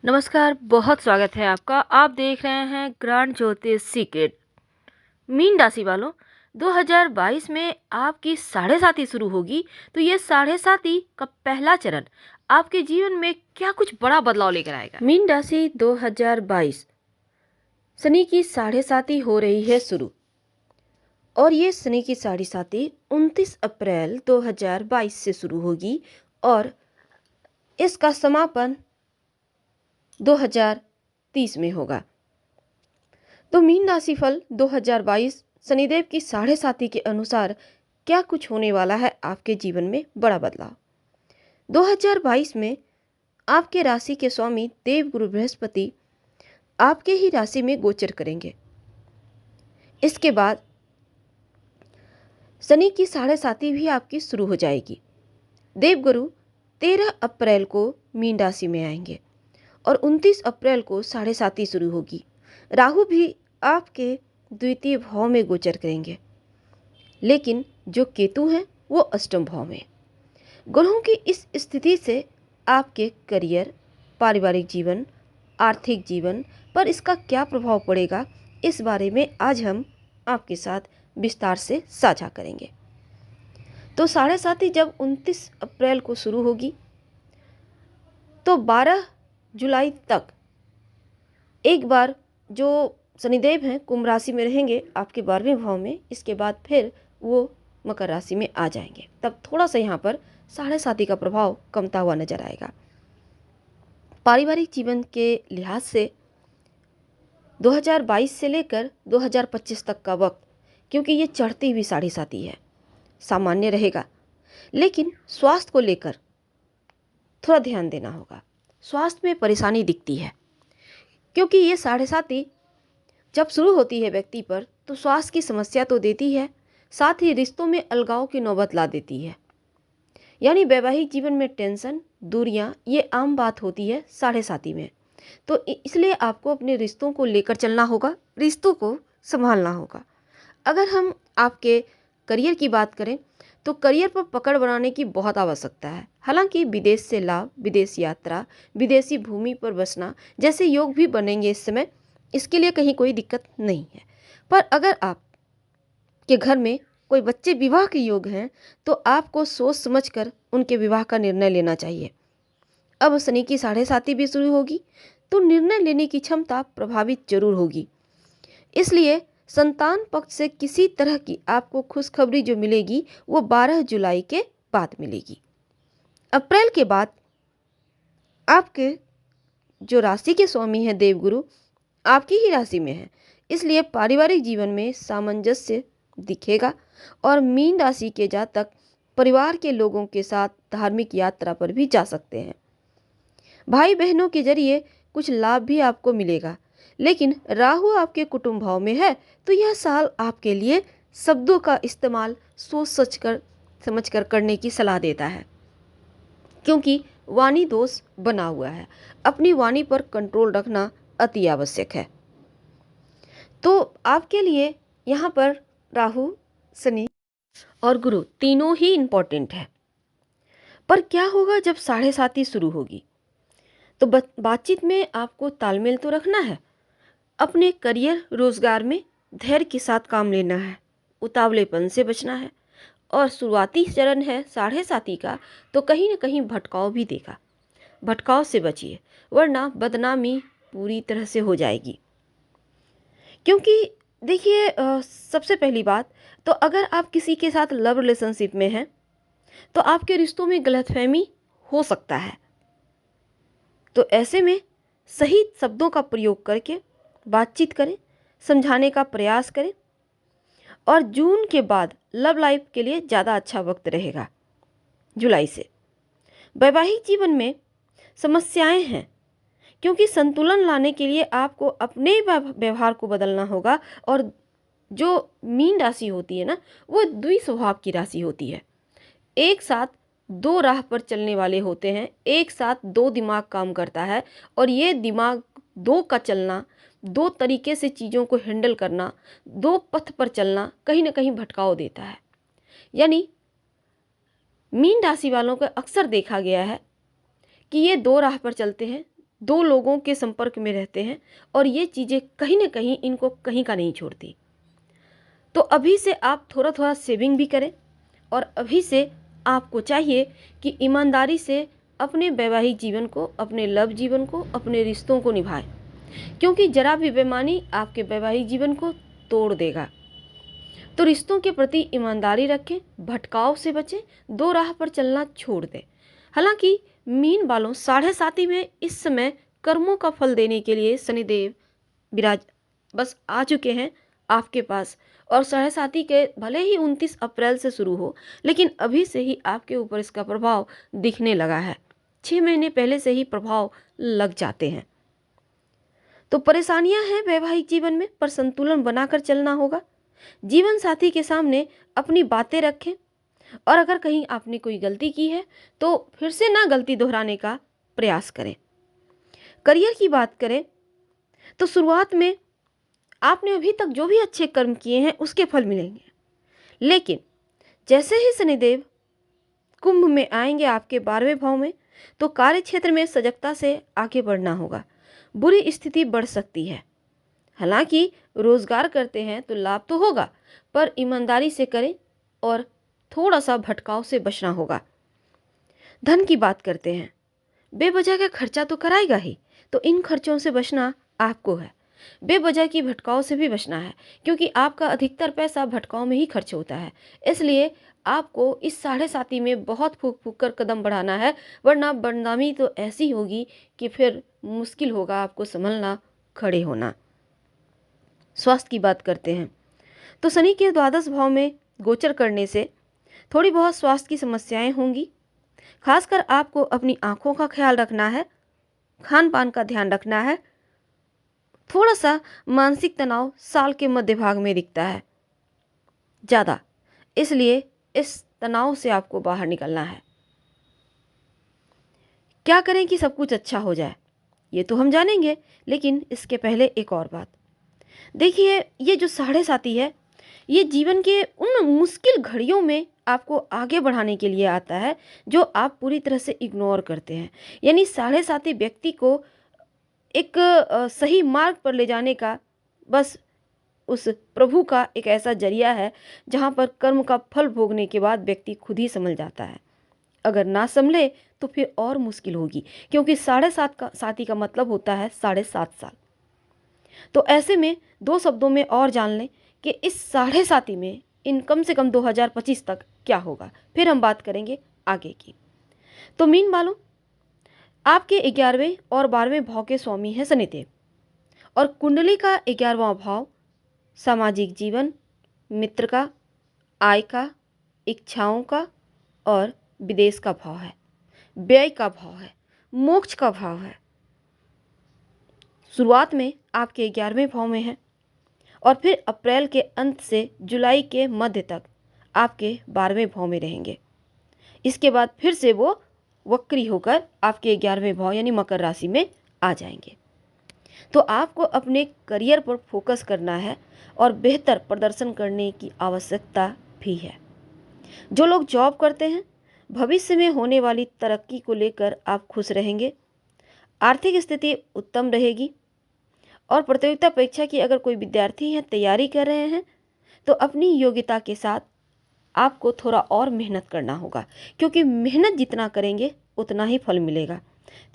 नमस्कार, बहुत स्वागत है आपका। आप देख रहे हैं ग्रांड ज्योतिष सीक्रेट। मीन राशि वालों, 2022 में आपकी साढ़े साती शुरू होगी। तो ये साढ़े साती का पहला चरण आपके जीवन में क्या कुछ बड़ा बदलाव लेकर आएगा। मीन राशि 2022 शनि की साढ़े साती हो रही है शुरू, और ये शनि की साढ़े साती 29 अप्रैल 2022 से शुरू होगी और इसका समापन 2030 में होगा। तो मीन राशि फल 2022 शनिदेव की साढ़े साती के अनुसार क्या कुछ होने वाला है आपके जीवन में बड़ा बदलाव। 2022 में आपके राशि के स्वामी देवगुरु बृहस्पति आपके ही राशि में गोचर करेंगे। इसके बाद शनि की साढ़े साती भी आपकी शुरू हो जाएगी। देवगुरु 13 अप्रैल को मीन राशि में आएंगे और 29 अप्रैल को साढ़े साती शुरू होगी। राहु भी आपके द्वितीय भाव में गोचर करेंगे, लेकिन जो केतु हैं वो अष्टम भाव में। ग्रहों की इस स्थिति से आपके करियर, पारिवारिक जीवन, आर्थिक जीवन पर इसका क्या प्रभाव पड़ेगा, इस बारे में आज हम आपके साथ विस्तार से साझा करेंगे। तो साढ़े साती जब 29 अप्रैल को शुरू होगी तो 12 जुलाई तक एक बार जो शनिदेव हैं कुंभ राशि में रहेंगे आपके 12वें भाव में। इसके बाद फिर वो मकर राशि में आ जाएंगे। तब थोड़ा सा यहाँ पर साढ़े साती का प्रभाव कमता हुआ नजर आएगा। पारिवारिक जीवन के लिहाज से 2022 से लेकर 2025 तक का वक्त, क्योंकि ये चढ़ती हुई साढ़े साती है, सामान्य रहेगा, लेकिन स्वास्थ्य को लेकर थोड़ा ध्यान देना होगा। स्वास्थ्य में परेशानी दिखती है, क्योंकि ये साढ़े साती जब शुरू होती है व्यक्ति पर तो स्वास्थ्य की समस्या तो देती है, साथ ही रिश्तों में अलगाव की नौबत ला देती है। यानी वैवाहिक जीवन में टेंशन, दूरियां, ये आम बात होती है साढ़े साती में। तो इसलिए आपको अपने रिश्तों को लेकर चलना होगा, रिश्तों को संभालना होगा। अगर हम आपके करियर की बात करें तो करियर पर पकड़ बनाने की बहुत आवश्यकता है। हालांकि विदेश से लाभ, विदेश यात्रा, विदेशी भूमि पर बसना जैसे योग भी बनेंगे इस समय, इसके लिए कहीं कोई दिक्कत नहीं है। पर अगर आप के घर में कोई बच्चे विवाह के योग हैं तो आपको सोच समझकर उनके विवाह का निर्णय लेना चाहिए। अब शनि की साढ़े साती भी शुरू होगी तो निर्णय लेने की क्षमता प्रभावित जरूर होगी। इसलिए संतान पक्ष से किसी तरह की आपको खुशखबरी जो मिलेगी वो 12 जुलाई के बाद मिलेगी। अप्रैल के बाद आपके जो राशि के स्वामी हैं देवगुरु आपकी ही राशि में है, इसलिए पारिवारिक जीवन में सामंजस्य दिखेगा और मीन राशि के जातक परिवार के लोगों के साथ धार्मिक यात्रा पर भी जा सकते हैं। भाई बहनों के जरिए कुछ लाभ भी आपको मिलेगा, लेकिन राहु आपके कुटुंब भाव में है तो यह साल आपके लिए शब्दों का इस्तेमाल सोच समझकर करने की सलाह देता है, क्योंकि वाणी दोष बना हुआ है। अपनी वाणी पर कंट्रोल रखना अति आवश्यक है। तो आपके लिए यहाँ पर राहु, शनि और गुरु तीनों ही इम्पोर्टेंट है। पर क्या होगा जब साढ़े साती शुरू होगी? तो बातचीत में आपको तालमेल तो रखना है। अपने करियर, रोजगार में धैर्य के साथ काम लेना है, उतावलेपन से बचना है। और शुरुआती चरण है साढ़े साती का, तो कहीं ना कहीं भटकाव भी देगा। भटकाव से बचिए, वरना बदनामी पूरी तरह से हो जाएगी। क्योंकि देखिए, सबसे पहली बात तो अगर आप किसी के साथ लव रिलेशनशिप में हैं तो आपके रिश्तों में गलतफहमी हो सकता है। तो ऐसे में सही शब्दों का प्रयोग करके बातचीत करें, समझाने का प्रयास करें। और जून के बाद लव लाइफ के लिए ज़्यादा अच्छा वक्त रहेगा। जुलाई से वैवाहिक जीवन में समस्याएं हैं, क्योंकि संतुलन लाने के लिए आपको अपने व्यवहार को बदलना होगा। और जो मीन राशि होती है ना, वो द्विस्वभाव की राशि होती है। एक साथ दो राह पर चलने वाले होते हैं, एक साथ दो दिमाग काम करता है। और ये दिमाग दो का चलना, दो तरीके से चीज़ों को हैंडल करना, दो पथ पर चलना कहीं ना कहीं भटकाव देता है। यानी मीन राशि वालों को अक्सर देखा गया है कि ये दो राह पर चलते हैं, दो लोगों के संपर्क में रहते हैं और ये चीज़ें कहीं ना कहीं इनको कहीं का नहीं छोड़ती। तो अभी से आप थोड़ा थोड़ा सेविंग भी करें और अभी से आपको चाहिए कि ईमानदारी से अपने वैवाहिक जीवन को, अपने लव जीवन को, अपने रिश्तों को निभाएं, क्योंकि जरा भी बेईमानी आपके वैवाहिक जीवन को तोड़ देगा। तो रिश्तों के प्रति ईमानदारी रखें, भटकाव से बचें, दो राह पर चलना छोड़ दें। हालांकि मीन वालों, साढ़े साथी में इस समय कर्मों का फल देने के लिए शनिदेव विराज बस आ चुके हैं आपके पास। और साढ़े साथी के भले ही 29 अप्रैल से शुरू हो, लेकिन अभी से ही आपके ऊपर इसका प्रभाव दिखने लगा है। 6 महीने पहले से ही प्रभाव लग जाते हैं। तो परेशानियां हैं वैवाहिक जीवन में, पर संतुलन बनाकर चलना होगा। जीवन साथी के सामने अपनी बातें रखें और अगर कहीं आपने कोई गलती की है तो फिर से ना गलती दोहराने का प्रयास करें। करियर की बात करें तो शुरुआत में आपने अभी तक जो भी अच्छे कर्म किए हैं उसके फल मिलेंगे, लेकिन जैसे ही शनिदेव कुंभ में आएंगे आपके 12वें भाव में, तो कार्य क्षेत्र में सजगता से आगे बढ़ना होगा। बुरी स्थिति बढ़ सकती है। हालांकि रोजगार करते हैं तो लाभ तो होगा, पर ईमानदारी से करें और थोड़ा सा भटकाव से बचना होगा। धन की बात करते हैं, बेवजह का खर्चा तो कराएगा ही, तो इन खर्चों से बचना आपको है। बेवजह की भटकाव से भी बचना है, क्योंकि आपका अधिकतर पैसा भटकाव में ही खर्च होता है। इसलिए आपको इस साढ़े साती में बहुत फूक फूक कर कदम बढ़ाना है, वरना बदनामी तो ऐसी होगी कि फिर मुश्किल होगा आपको संभलना, खड़े होना। स्वास्थ्य की बात करते हैं तो शनि के द्वादश भाव में गोचर करने से थोड़ी बहुत स्वास्थ्य की समस्याएं होंगी। खासकर आपको अपनी आंखों का ख्याल रखना है, खान पान का ध्यान रखना है। थोड़ा सा मानसिक तनाव साल के मध्य भाग में दिखता है ज़्यादा, इसलिए इस तनाव से आपको बाहर निकलना है। क्या करें कि सब कुछ अच्छा हो जाए, ये तो हम जानेंगे, लेकिन इसके पहले एक और बात देखिए। ये जो साढ़े साती है, ये जीवन के उन मुश्किल घड़ियों में आपको आगे बढ़ाने के लिए आता है जो आप पूरी तरह से इग्नोर करते हैं। यानी साढ़े साती व्यक्ति को एक सही मार्ग पर ले जाने का बस उस प्रभु का एक ऐसा जरिया है जहाँ पर कर्म का फल भोगने के बाद व्यक्ति खुद ही संभल जाता है। अगर ना संभले तो फिर और मुश्किल होगी, क्योंकि साढ़े साती का मतलब होता है 7.5 साल। तो ऐसे में दो शब्दों में और जान लें कि इस साढ़े साती में इन कम से कम 2025 तक क्या होगा, फिर हम बात करेंगे आगे की। तो मीन वालों, आपके 11वें और 12वें भाव के स्वामी हैं शनिदेव, और कुंडली का 11वां भाव सामाजिक जीवन, मित्र का, आय का, इच्छाओं का और विदेश का भाव है, व्यय का भाव है, मोक्ष का भाव है। शुरुआत में आपके 11वें भाव में है और फिर अप्रैल के अंत से जुलाई के मध्य तक आपके 12वें भाव में रहेंगे। इसके बाद फिर से वो वक्री होकर आपके 11वें भाव यानी मकर राशि में आ जाएंगे। तो आपको अपने करियर पर फोकस करना है और बेहतर प्रदर्शन करने की आवश्यकता भी है। जो लोग जॉब करते हैं, भविष्य में होने वाली तरक्की को लेकर आप खुश रहेंगे। आर्थिक स्थिति उत्तम रहेगी और प्रतियोगिता परीक्षा की अगर कोई विद्यार्थी हैं, तैयारी कर रहे हैं, तो अपनी योग्यता के साथ आपको थोड़ा और मेहनत करना होगा, क्योंकि मेहनत जितना करेंगे उतना ही फल मिलेगा।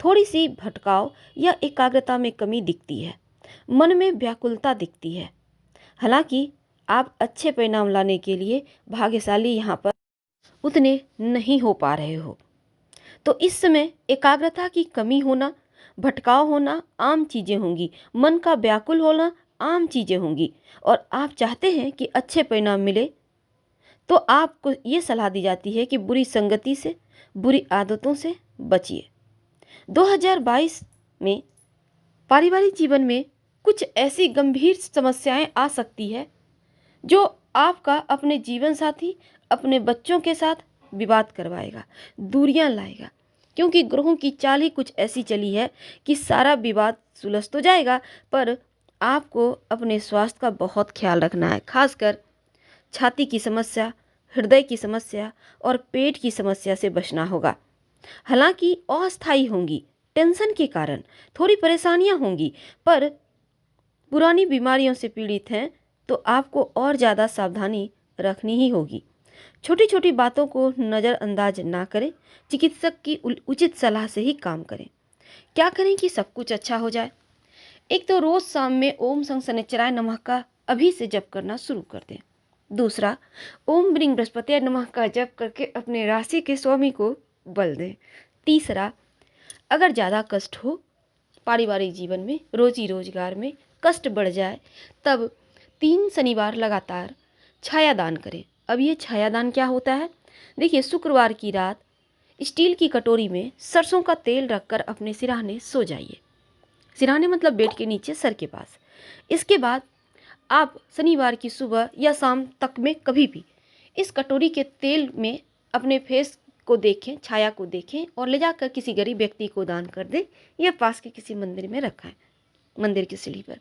थोड़ी सी भटकाव या एकाग्रता में कमी दिखती है, मन में व्याकुलता दिखती है। हालांकि आप अच्छे परिणाम लाने के लिए भाग्यशाली यहाँ पर उतने नहीं हो पा रहे हो। तो इस समय एकाग्रता की कमी होना, भटकाव होना आम चीज़ें होंगी, मन का व्याकुल होना आम चीज़ें होंगी। और आप चाहते हैं कि अच्छे परिणाम मिले, तो आपको ये सलाह दी जाती है कि बुरी संगति से, बुरी आदतों से बचिए। 2022 में पारिवारिक जीवन में कुछ ऐसी गंभीर समस्याएं आ सकती है जो आपका अपने जीवन साथी, अपने बच्चों के साथ विवाद करवाएगा, दूरियां लाएगा, क्योंकि ग्रहों की चाल ही कुछ ऐसी चली है कि सारा विवाद सुलझ तो जाएगा, पर आपको अपने स्वास्थ्य का बहुत ख्याल रखना है। खासकर छाती की समस्या, हृदय की समस्या और पेट की समस्या से बचना होगा। हालांकि अस्थायी होंगी, टेंशन के कारण थोड़ी परेशानियां होंगी, पर पुरानी बीमारियों से पीड़ित हैं तो आपको और ज़्यादा सावधानी रखनी ही होगी। छोटी छोटी बातों को नज़रअंदाज ना करें, चिकित्सक की उचित सलाह से ही काम करें। क्या करें कि सब कुछ अच्छा हो जाए? एक तो रोज़ शाम में ओम संग शनिश्चराय नमः का अभी से जप करना शुरू कर दें। दूसरा, ओम ब्रींग बृहस्पति नमः का जप करके अपने राशि के स्वामी को बल दें। तीसरा, अगर ज़्यादा कष्ट हो, पारिवारिक जीवन में, रोजी रोजगार में कष्ट बढ़ जाए, तब 3 शनिवार लगातार छायादान करें। अब ये छायादान क्या होता है? देखिए, शुक्रवार की रात स्टील की कटोरी में सरसों का तेल रखकर अपने सिरहाने सो जाइए। सिरहाने मतलब बेड के नीचे, सर के पास। इसके बाद आप शनिवार की सुबह या शाम तक में कभी भी इस कटोरी के तेल में अपने फेस को देखें, छाया को देखें और ले जाकर किसी गरीब व्यक्ति को दान कर दें या पास के किसी मंदिर में रखाएं। मंदिर की सीढ़ी पर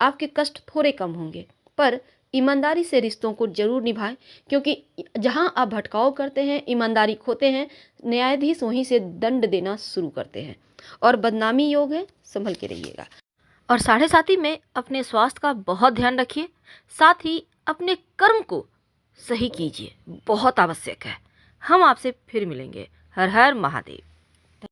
आपके कष्ट थोड़े कम होंगे, पर ईमानदारी से रिश्तों को जरूर निभाएं, क्योंकि जहां आप भटकाव करते हैं, ईमानदारी खोते हैं, न्यायाधीश वहीं से दंड देना शुरू करते हैं और बदनामी योग है, संभल के रहिएगा। और साढ़े साथी में अपने स्वास्थ्य का बहुत ध्यान रखिए, साथ ही अपने कर्म को सही कीजिए, बहुत आवश्यक है। हम आपसे फिर मिलेंगे। हर हर महादेव।